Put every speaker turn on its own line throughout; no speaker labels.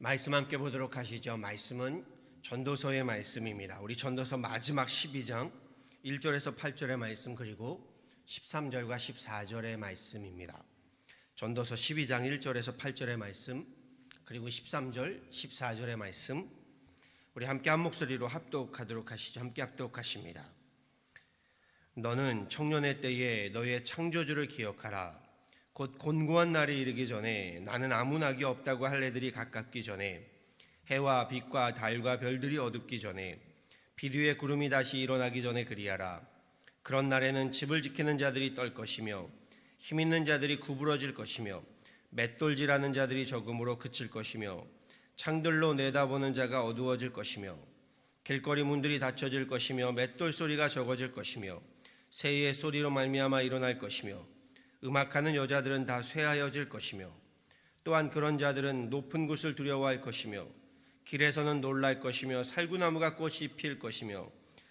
말씀 함께 보도록 하시죠. 말씀은 전도서의 말씀입니다. 우리 전도서 마지막 12장 1절에서 8절의 말씀, 그리고 13절과 14절의 말씀입니다. 전도서 12장 1절에서 8절의 말씀, 그리고 13절, 14절의 말씀, 우리 함께 한 목소리로 합독하도록 하시죠. 함께 합독하십니다. 너는 청년의 때에 너의 창조주를 기억하라. 곧 곤고한 날이 이르기 전에, 나는 아무 낙이 없다고 할 애들이 가깝기 전에, 해와 빛과 달과 별들이 어둡기 전에, 빛 위에 구름이 다시 일어나기 전에 그리하라. 그런 날에는 집을 지키는 자들이 떨 것이며 힘 있는 자들이 구부러질 것이며 맷돌질하는 자들이 적음으로 그칠 것이며 창들로 내다보는 자가 어두워질 것이며 길거리 문들이 닫혀질 것이며 맷돌 소리가 적어질 것이며 새의 소리로 말미암아 일어날 것이며 음악하는 여자들은 다 쇠하여질 것이며 또한 그런 자들은 높은 곳을 두려워할 것이며 길에서는 놀랄 것이며 살구나무가 꽃이 필 것이며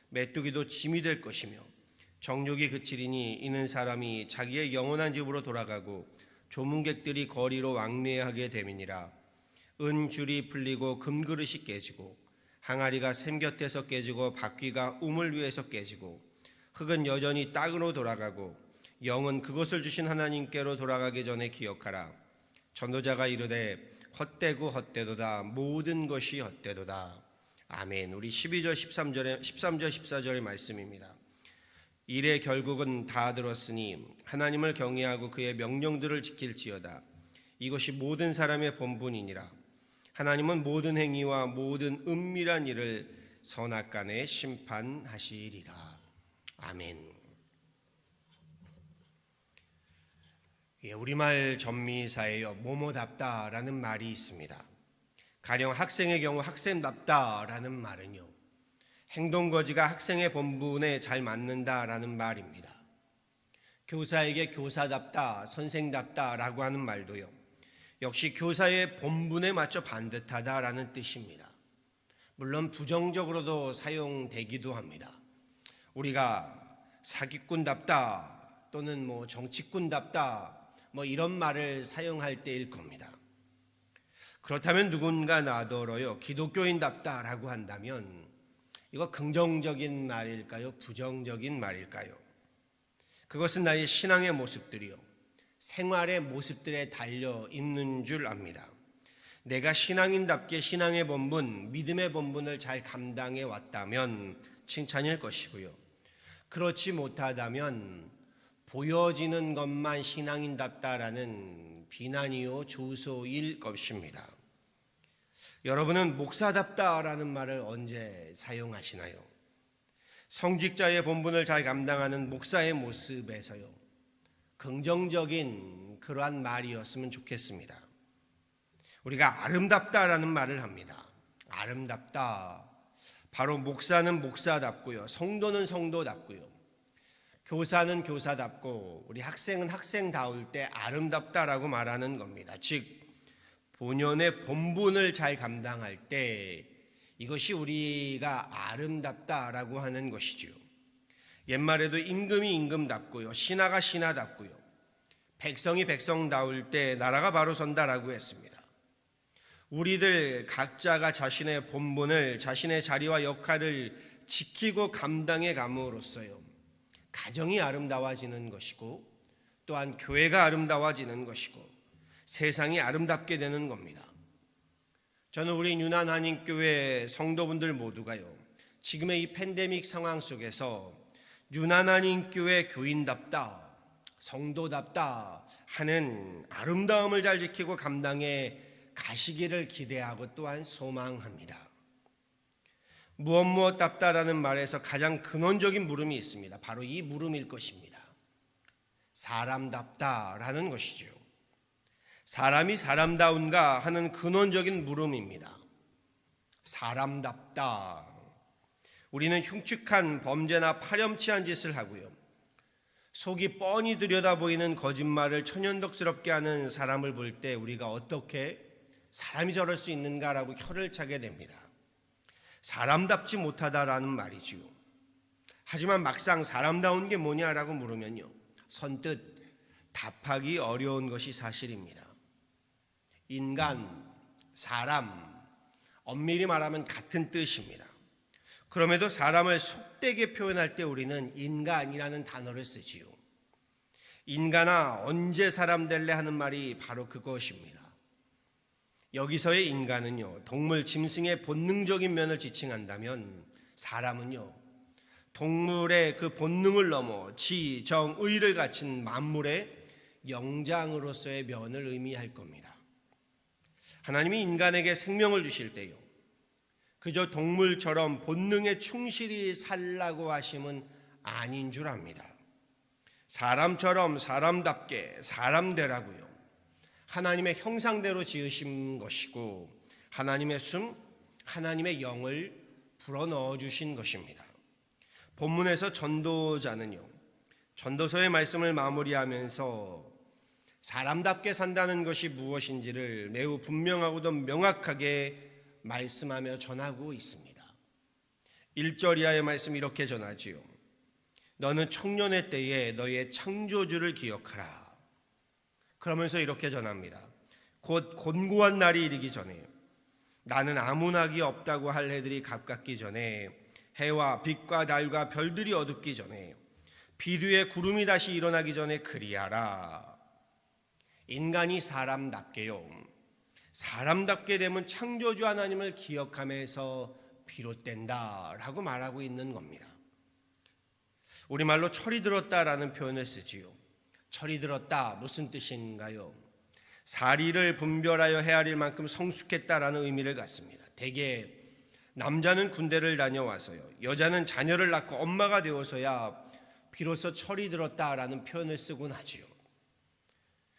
메뚜기도 짐이 될 것이며 정욕이 그치리니 이는 사람이 자기의 영원한 집으로 돌아가고 조문객들이 거리로 왕래하게 됨이니라. 은줄이 풀리고 금그릇이 깨지고 항아리가 샘 곁에서 깨지고 바퀴가 우물 위에서 깨지고 흙은 여전히 땅으로 돌아가고 영은 그것을 주신 하나님께로 돌아가기 전에 기억하라. 전도자가 이르되 헛되고 헛되도다. 모든 것이 헛되도다. 아멘. 우리 12절 13절 14절의 말씀입니다. 일의 결국은 다 들었으니 하나님을 경외하고 그의 명령들을 지킬지어다. 이것이 모든 사람의 본분이니라. 하나님은 모든 행위와 모든 은밀한 일을 선악간에 심판하시리라. 아멘. 우리말 전미사에요, 뭐뭐답다라는 말이 있습니다. 가령 학생의 경우 학생답다라는 말은요, 행동거지가 학생의 본분에 잘 맞는다라는 말입니다. 교사에게 교사답다, 선생답다라고 하는 말도요, 역시 교사의 본분에 맞춰 반듯하다라는 뜻입니다. 물론 부정적으로도 사용되기도 합니다. 우리가 사기꾼답다 또는 정치꾼답다 이런 말을 사용할 때일 겁니다. 그렇다면 누군가 나더러요, 기독교인답다라고 한다면 이거 긍정적인 말일까요? 부정적인 말일까요? 그것은 나의 신앙의 모습들이요, 생활의 모습들에 달려 있는 줄 압니다. 내가 신앙인답게 신앙의 본분, 믿음의 본분을 잘 감당해 왔다면 칭찬일 것이고요, 그렇지 못하다면 보여지는 것만 신앙인답다라는 비난이요 조소일 것입니다. 여러분은 목사답다라는 말을 언제 사용하시나요? 성직자의 본분을 잘 감당하는 목사의 모습에서요, 긍정적인 그러한 말이었으면 좋겠습니다. 우리가 아름답다라는 말을 합니다. 아름답다. 바로 목사는 목사답고요, 성도는 성도답고요, 교사는 교사답고 우리 학생은 학생다울 때 아름답다라고 말하는 겁니다. 즉 본연의 본분을 잘 감당할 때 이것이 우리가 아름답다라고 하는 것이죠. 옛말에도 임금이 임금답고요, 신하가 신하답고요, 백성이 백성다울 때 나라가 바로 선다라고 했습니다. 우리들 각자가 자신의 본분을, 자신의 자리와 역할을 지키고 감당해 감으로써요, 가정이 아름다워지는 것이고 또한 교회가 아름다워지는 것이고 세상이 아름답게 되는 겁니다. 저는 우리 유난 한인교회 성도분들 모두가요, 지금의 이 팬데믹 상황 속에서 유난 한인교회 교인답다, 성도답다 하는 아름다움을 잘 지키고 감당해 가시기를 기대하고 또한 소망합니다. 무엇답다라는 말에서 가장 근원적인 물음이 있습니다. 바로 이 물음일 것입니다. 사람답다라는 것이죠. 사람이 사람다운가 하는 근원적인 물음입니다. 사람답다. 우리는 흉측한 범죄나 파렴치한 짓을 하고요, 속이 뻔히 들여다 보이는 거짓말을 천연덕스럽게 하는 사람을 볼 때 우리가 어떻게 사람이 저럴 수 있는가라고 혀를 차게 됩니다. 사람답지 못하다라는 말이지요. 하지만 막상 사람다운 게 뭐냐라고 물으면요, 선뜻 답하기 어려운 것이 사실입니다. 인간, 사람, 엄밀히 말하면 같은 뜻입니다. 그럼에도 사람을 속되게 표현할 때 우리는 인간이라는 단어를 쓰지요. 인간아 언제 사람 될래 하는 말이 바로 그것입니다. 여기서의 인간은요, 동물, 짐승의 본능적인 면을 지칭한다면 사람은요, 동물의 그 본능을 넘어 지, 정, 의를 갖춘 만물의 영장으로서의 면을 의미할 겁니다. 하나님이 인간에게 생명을 주실 때요, 그저 동물처럼 본능에 충실히 살라고 하심은 아닌 줄 압니다. 사람처럼 사람답게 사람 되라고요. 하나님의 형상대로 지으신 것이고 하나님의 숨, 하나님의 영을 불어넣어 주신 것입니다. 본문에서 전도자는요, 전도서의 말씀을 마무리하면서 사람답게 산다는 것이 무엇인지를 매우 분명하고도 명확하게 말씀하며 전하고 있습니다. 1절 이하의 말씀 이렇게 전하지요. 너는 청년의 때에 너의 창조주를 기억하라. 그러면서 이렇게 전합니다. 곧 곤고한 날이 이르기 전에, 나는 아무 낙이 없다고 할 해들이 가깝기 전에, 해와 빛과 달과 별들이 어둡기 전에, 비두의 구름이 다시 일어나기 전에 그리하라. 인간이 사람답게요, 사람답게 되면 창조주 하나님을 기억하면서 비롯된다라고 말하고 있는 겁니다. 우리말로 철이 들었다라는 표현을 쓰지요. 철이 들었다, 무슨 뜻인가요? 사리를 분별하여 헤아릴 만큼 성숙했다라는 의미를 갖습니다. 대개 남자는 군대를 다녀와서요, 여자는 자녀를 낳고 엄마가 되어서야 비로소 철이 들었다라는 표현을 쓰곤 하지요.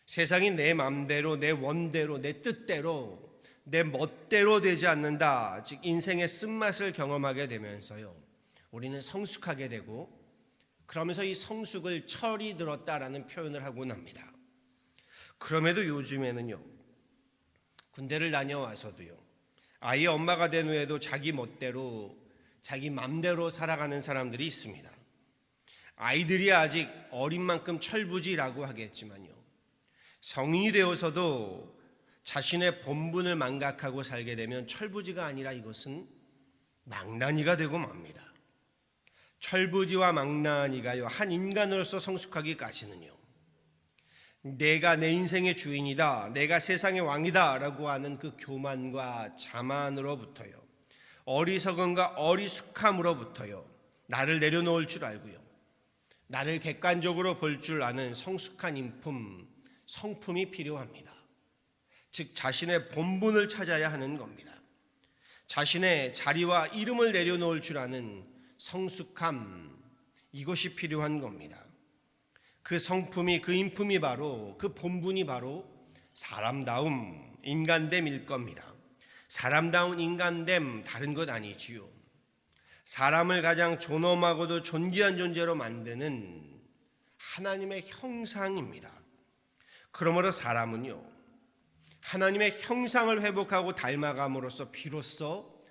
세상이 내 맘대로, 내 원대로, 내 뜻대로, 내 멋대로 되지 않는다, 즉 인생의 쓴맛을 경험하게 되면서요, 우리는 성숙하게 되고, 그러면서 이 성숙을 철이 들었다라는 표현을 하곤 합니다. 그럼에도 요즘에는요, 군대를 다녀와서도요, 아이의 엄마가 된 후에도 자기 멋대로, 자기 맘대로 살아가는 사람들이 있습니다. 아이들이 아직 어린 만큼 철부지라고 하겠지만요, 성인이 되어서도 자신의 본분을 망각하고 살게 되면 철부지가 아니라 이것은 망나니가 되고 맙니다. 철부지와 망나니가요, 한 인간으로서 성숙하기까지는요, 내가 내 인생의 주인이다, 내가 세상의 왕이다 라고 하는 그 교만과 자만으로부터요, 어리석음과 어리숙함으로부터요, 나를 내려놓을 줄 알고요, 나를 객관적으로 볼 줄 아는 성숙한 인품, 성품이 필요합니다. 즉 자신의 본분을 찾아야 하는 겁니다. 자신의 자리와 이름을 내려놓을 줄 아는 성숙함, 이것이 필요한 겁니다. 그 성품이, 그 인품이 바로, 그 본분이 바로 사람다움, 인간됨일 겁니다. 사람다운 인간됨, 다른 것 아니지요. 사람을 가장 존엄하고도 존귀한 존재로 만드는 하나님의 형상입니다. 그러므로 사람은요, 하나님의 형상을 회복하고 닮아감으로써 비로소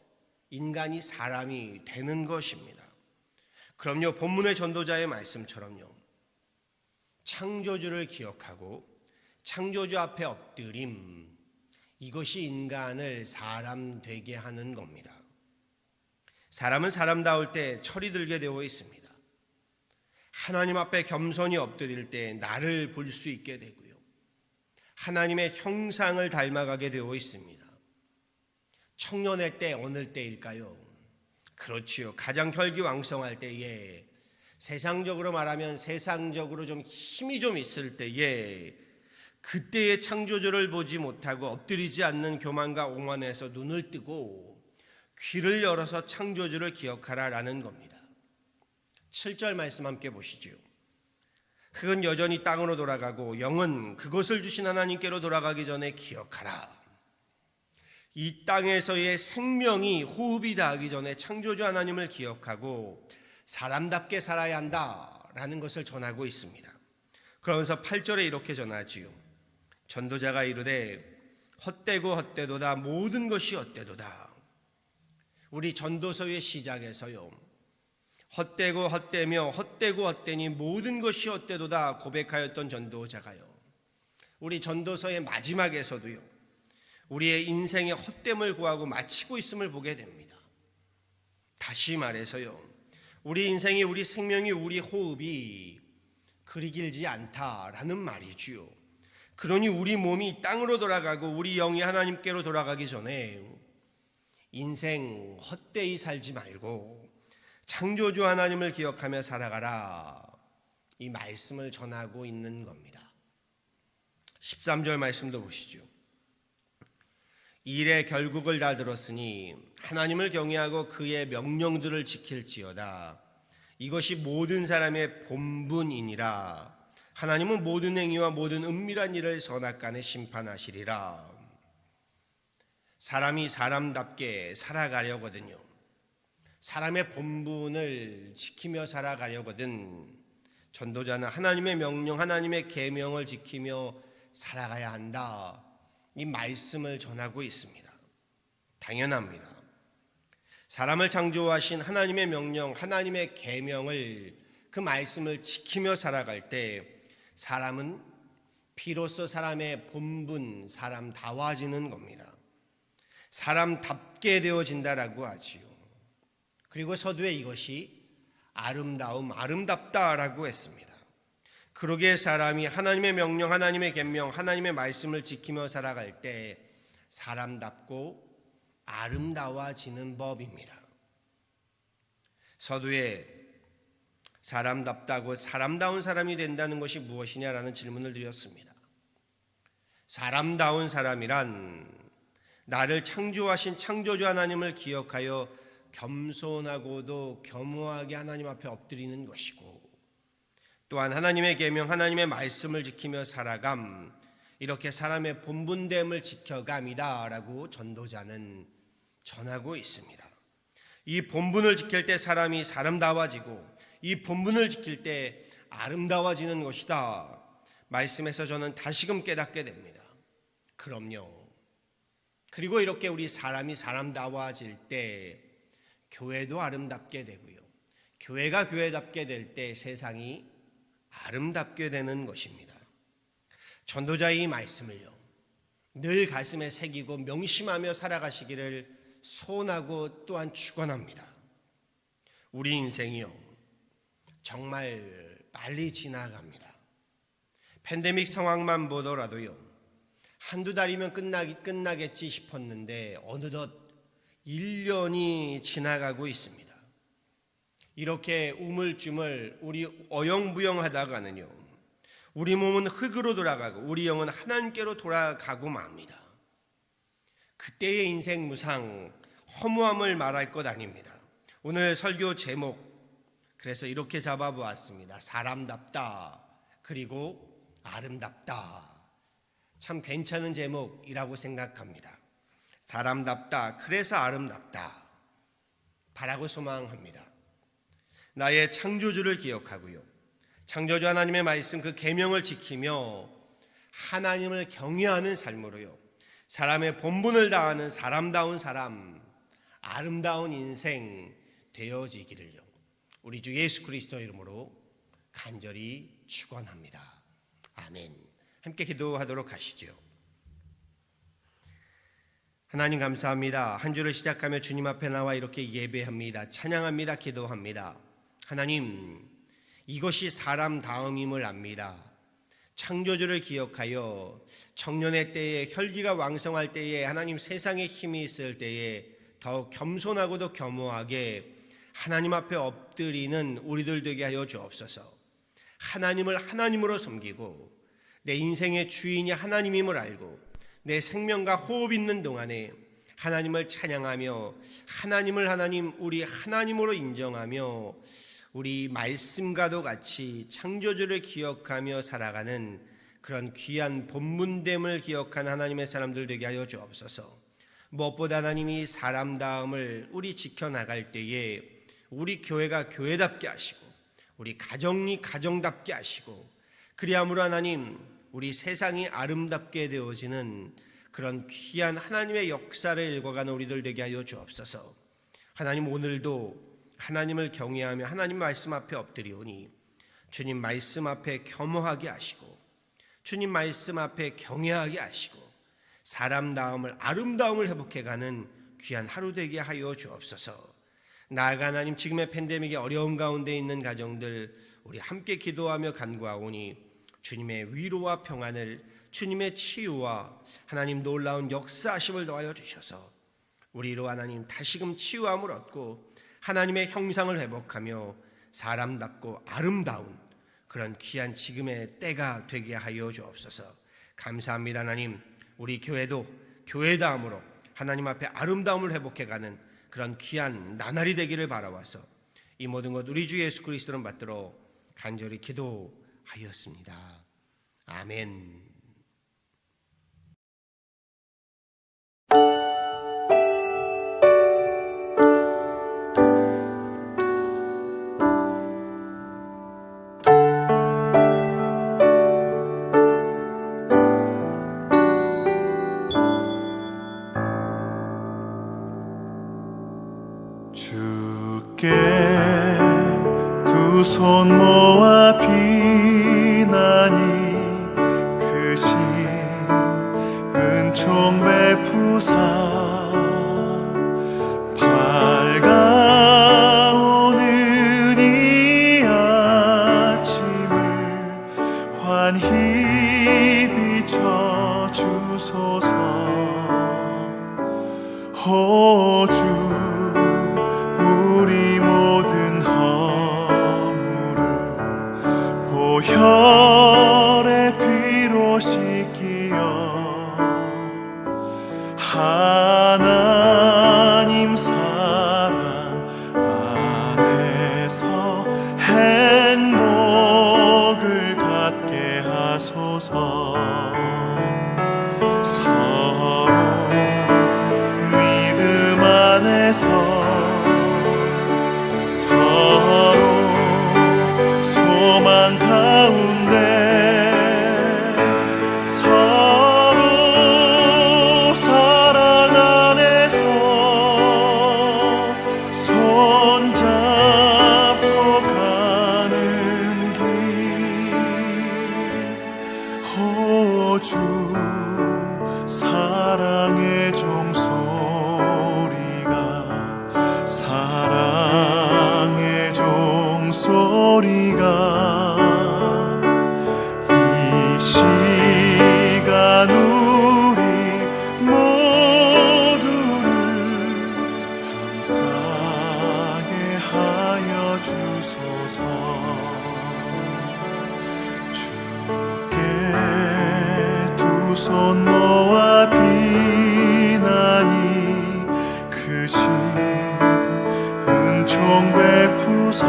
인간이 사람이 되는 것입니다. 그럼요, 본문의 전도자의 말씀처럼요, 창조주를 기억하고 창조주 앞에 엎드림, 이것이 인간을 사람 되게 하는 겁니다. 사람은 사람다울 때 철이 들게 되어 있습니다. 하나님 앞에 겸손히 엎드릴 때 나를 볼 수 있게 되고요, 하나님의 형상을 닮아가게 되어 있습니다. 청년의 때 어느 때일까요? 그렇지요, 가장 혈기왕성할 때에, 세상적으로 말하면 세상적으로 좀 힘이 좀 있을 때에, 그때의 창조주를 보지 못하고 엎드리지 않는 교만과 오만에서 눈을 뜨고 귀를 열어서 창조주를 기억하라라는 겁니다. 7절 말씀 함께 보시죠. 흙은 여전히 땅으로 돌아가고 영은 그것을 주신 하나님께로 돌아가기 전에 기억하라. 이 땅에서의 생명이, 호흡이 닿기 전에 창조주 하나님을 기억하고 사람답게 살아야 한다라는 것을 전하고 있습니다. 그러면서 8절에 이렇게 전하지요. 전도자가 이르되 헛되고 헛되도다, 모든 것이 헛되도다. 우리 전도서의 시작에서요, 헛되고 헛되며 헛되고 헛되니 모든 것이 헛되도다 고백하였던 전도자가요, 우리 전도서의 마지막에서도요, 우리의 인생의 헛됨을 구하고 마치고 있음을 보게 됩니다. 다시 말해서요, 우리 인생이, 우리 생명이, 우리 호흡이 그리 길지 않다라는 말이지요. 그러니 우리 몸이 땅으로 돌아가고 우리 영이 하나님께로 돌아가기 전에 인생 헛되이 살지 말고 창조주 하나님을 기억하며 살아가라, 이 말씀을 전하고 있는 겁니다. 13절 말씀도 보시죠. 일의 결국을 다 들었으니 하나님을 경외하고 그의 명령들을 지킬지어다. 이것이 모든 사람의 본분이니라. 하나님은 모든 행위와 모든 은밀한 일을 선악간에 심판하시리라. 사람이 사람답게 살아가려거든요. 사람의 본분을 지키며 살아가려거든 전도자는 하나님의 명령, 하나님의 계명을 지키며 살아가야 한다, 이 말씀을 전하고 있습니다. 당연합니다. 사람을 창조하신 하나님의 명령, 하나님의 계명을, 그 말씀을 지키며 살아갈 때 사람은 비로소 사람의 본분, 사람다워지는 겁니다. 사람답게 되어진다라고 하지요. 그리고 서두에 이것이 아름다움, 아름답다라고 했습니다. 그러기에 사람이 하나님의 명령, 하나님의 계명, 하나님의 말씀을 지키며 살아갈 때 사람답고 아름다워지는 법입니다. 서두에 사람답다고 사람다운 사람이 된다는 것이 무엇이냐라는 질문을 드렸습니다. 사람다운 사람이란 나를 창조하신 창조주 하나님을 기억하여 겸손하고도 겸허하게 하나님 앞에 엎드리는 것이고, 또한 하나님의 계명, 하나님의 말씀을 지키며 살아감, 이렇게 사람의 본분됨을 지켜감이다 라고 전도자는 전하고 있습니다. 이 본분을 지킬 때 사람이 사람다워지고 이 본분을 지킬 때 아름다워지는 것이다, 말씀에서 저는 다시금 깨닫게 됩니다. 그럼요. 그리고 이렇게 우리 사람이 사람다워질 때 교회도 아름답게 되고요, 교회가 교회답게 될 때 세상이 아름답게 되는 것입니다. 전도자의 이 말씀을요, 늘 가슴에 새기고 명심하며 살아가시기를 소원하고 또한 축원합니다. 우리 인생이요, 정말 빨리 지나갑니다. 팬데믹 상황만 보더라도요, 한두 달이면 끝나겠지 싶었는데 어느덧 1년이 지나가고 있습니다. 이렇게 우물쭈물 우리 어영부영하다가는요, 우리 몸은 흙으로 돌아가고 우리 영은 하나님께로 돌아가고 맙니다. 그때의 인생 무상, 허무함을 말할 것 아닙니다. 오늘 설교 제목, 그래서 이렇게 잡아보았습니다. 사람답다, 그리고 아름답다. 참 괜찮은 제목이라고 생각합니다. 사람답다, 그래서 아름답다, 바라고 소망합니다. 나의 창조주를 기억하고요, 창조주 하나님의 말씀, 그 계명을 지키며 하나님을 경외하는 삶으로요, 사람의 본분을 다하는 사람다운 사람, 아름다운 인생 되어지기를요, 우리 주 예수 그리스도 이름으로 간절히 축원합니다. 아멘. 함께 기도하도록 하시죠. 하나님 감사합니다. 한 주를 시작하며 주님 앞에 나와 이렇게 예배합니다. 찬양합니다. 기도합니다. 하나님, 이것이 사람다움임을 압니다. 창조주를 기억하여 청년의 때에, 혈기가 왕성할 때에, 하나님 세상에 힘이 있을 때에 더욱 겸손하고도 겸허하게 하나님 앞에 엎드리는 우리들 되게 하여 주옵소서. 하나님을 하나님으로 섬기고 내 인생의 주인이 하나님임을 알고 내 생명과 호흡 있는 동안에 하나님을 찬양하며 하나님을 하나님, 우리 하나님으로 인정하며 우리 말씀과도 같이 창조주를 기억하며 살아가는 그런 귀한 본분됨을 기억한 하나님의 사람들 되게 하여 주옵소서. 무엇보다 하나님이 사람다움을 우리 지켜나갈 때에 우리 교회가 교회답게 하시고 우리 가정이 가정답게 하시고, 그리함으로 하나님 우리 세상이 아름답게 되어지는 그런 귀한 하나님의 역사를 읽어가는 우리들 되게 하여 주옵소서. 하나님, 오늘도 하나님을 경외하며 하나님 말씀 앞에 엎드리오니 주님 말씀 앞에 겸허하게 하시고 주님 말씀 앞에 경외하게 하시고 사람다움을 아름다움을 회복해가는 귀한 하루 되게 하여 주옵소서. 나아가 하나님, 지금의 팬데믹의 어려움 가운데 있는 가정들 우리 함께 기도하며 간구하오니 주님의 위로와 평안을, 주님의 치유와 하나님 놀라운 역사하심을 더하여 주셔서 우리로 하나님 다시금 치유함을 얻고 하나님의 형상을 회복하며 사람답고 아름다운 그런 귀한 지금의 때가 되게 하여 주옵소서. 감사합니다. 하나님, 우리 교회도 교회다움으로 하나님 앞에 아름다움을 회복해가는 그런 귀한 나날이 되기를 바라와서 이 모든 것 우리 주 예수 그리스도를 받들어 간절히 기도하였습니다. 아멘.
주께 두 손 모아 비나니 크신 은총 베푸사 밝아오는 이 아침을 환히 비춰 주소서. 호주 우리 모든 허물을 보혈의 피로 씻기어 하나님 사랑 안에서 행복을 갖게 하소서. 서로 믿음 안에서 서로 소망 가운데 서로 사랑 안에서 손잡고 가는 길. 호주 사랑의 종소리가 사랑의 종소리가 이 시간 우리 모두를 감싸게 하여 주소서. 주께 두 손 모아 비나니 크신 은총 베푸사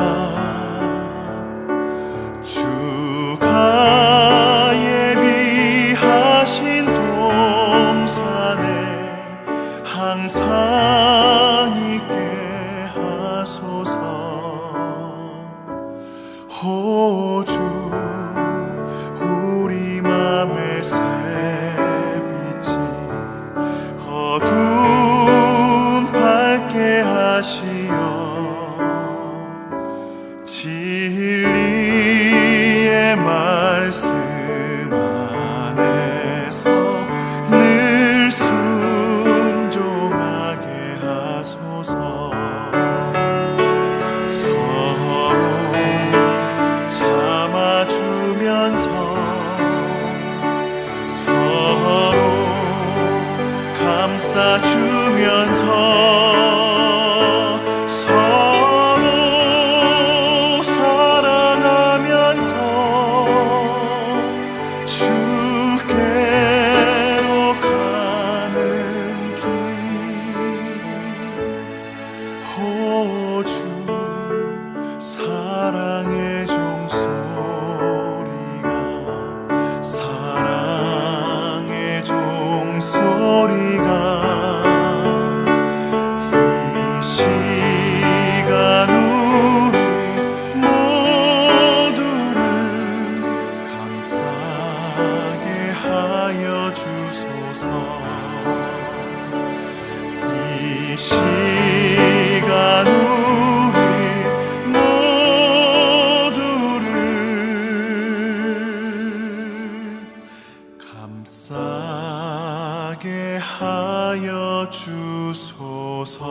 주가 예비하신 동산에 항상 있게 하소서. 호주 우리 맘의 새빛이 어두움 밝게 하시어 진리의 말씀 안에서 늘 순종하게 하소서. 서로 참아주면서 서로 감싸주면서 서로 사랑하면서 하게 하여 주소서.